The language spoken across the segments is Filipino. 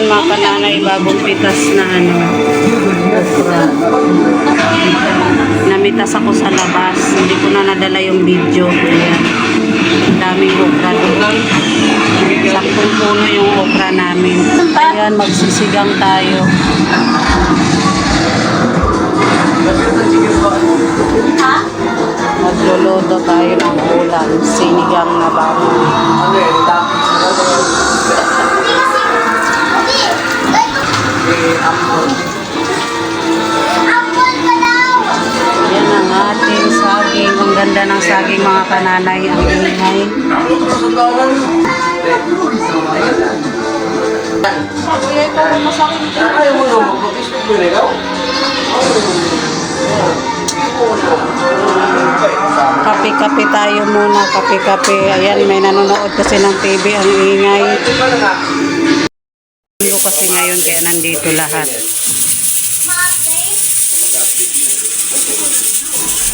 Ayan mga kananay, bagong pitas na okra. Namitas ako sa labas. Hindi ko na nadala yung video. Ayan. Daming okra doon. Saktong puno yung okra namin. Ayan, magsisigang tayo. Magluluto tayo ng ulam. Sinigang na baboy. Yan ang ating saging. Ang ganda ng saging mga kananay. Ang ingay. Kape-kape tayo muna. Kape-kape. Ayan, may nanonood kasi ng TV. Ang ingay. Linggo kasi ngayon kaya nandito lahat.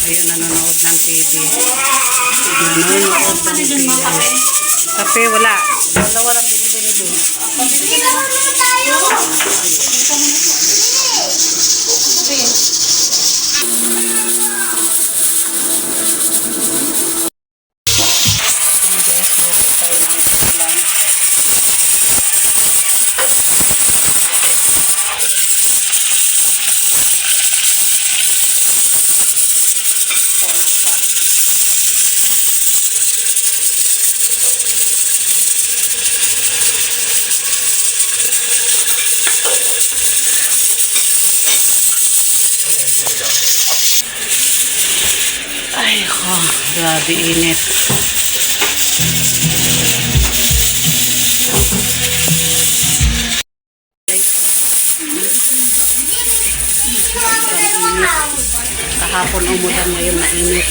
Ayan, nanonood ng TV. Nanonood ng TV. Kape, wala. Wala walang binibili doon. Hindi naman mo tayo. Ay, grabe init. Kahapon umulan, ngayon mainit.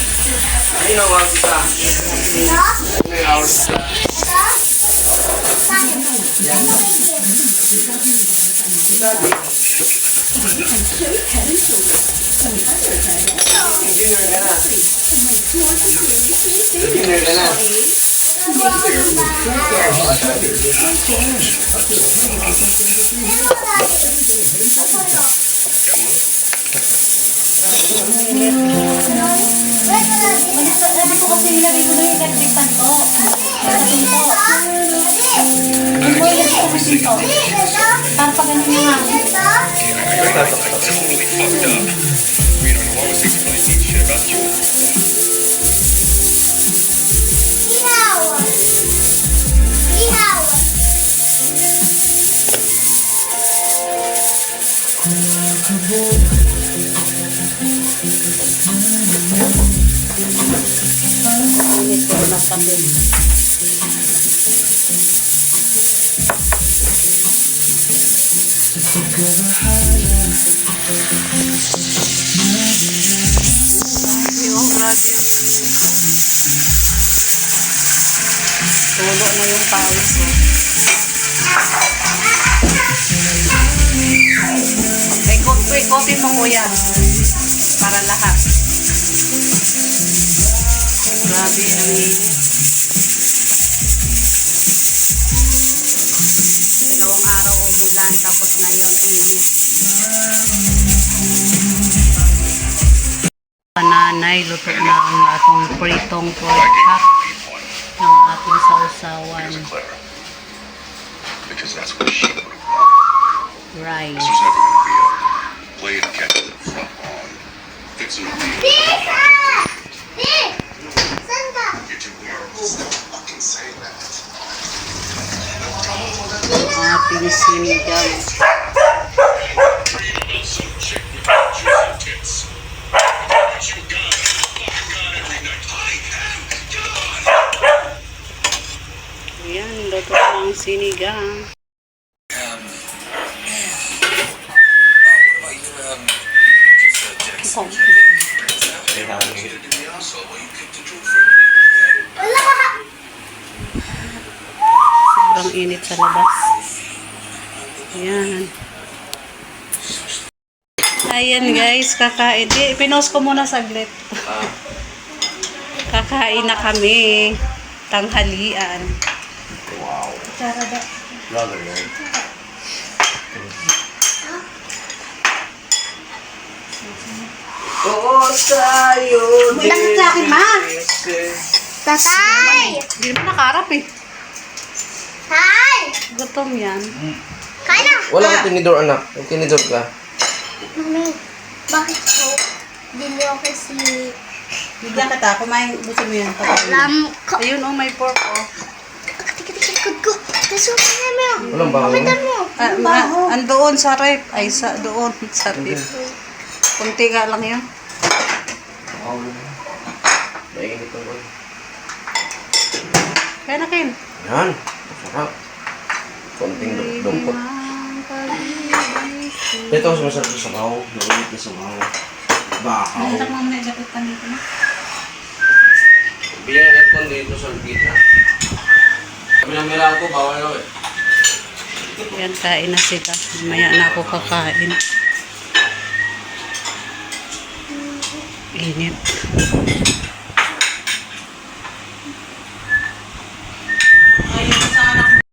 Para pa ganun yung hangin. Init ko na kape. Tulo na yung pawis ko. Ikotin mo kuya. Para lahat. Grabe ang init. Dalawang araw umulan tapos ngayon init. Pananay, luto na ang atong pritong pork chop ng ating sausawan. Because that's what she would have wanted. Rice. This was never going to be a play and catch it from on. Fix it. You're too weird. Stop fucking saying that. Ating sinigang. Ayan, luto ng sinigang. Sobrang init sa labas. Ayan. Ayan guys, kakain. Pinost ko muna saglit. Kakain na kami. Tanghalian. Wow. Tara ba? Love it, man. Oo tayo. Langit sa akin, ma. Tatay! Hindi naman nakaharap eh. Tay! Gutom yan. Kain na! Wala kang tinidor, anak. Yung tinidor ka. Mami, bakit po? Dili ako kasi Bigyan kita. Kumain. Gusto mo yan. lam ko. Ayun oh, may pork oh. Tikot ko. Kaso ka na mo. Walang bango. Kapitan mo. Andoon sa rep. Ay, doon sa rep. Kunti nga lang yun. Mainit ang boy. Kaya na, Ken. Yan. Masarap. Konting dumpot. Ito ang sumasarap sa sabaw. Naulit na sabaw. Bakaw. mo muna igatot ka dito na. Bigyan ng aircon dito sa gitna. Pinamira ko, bawal na eh. Yan, kain na sila. Maya na ako kakain. Init.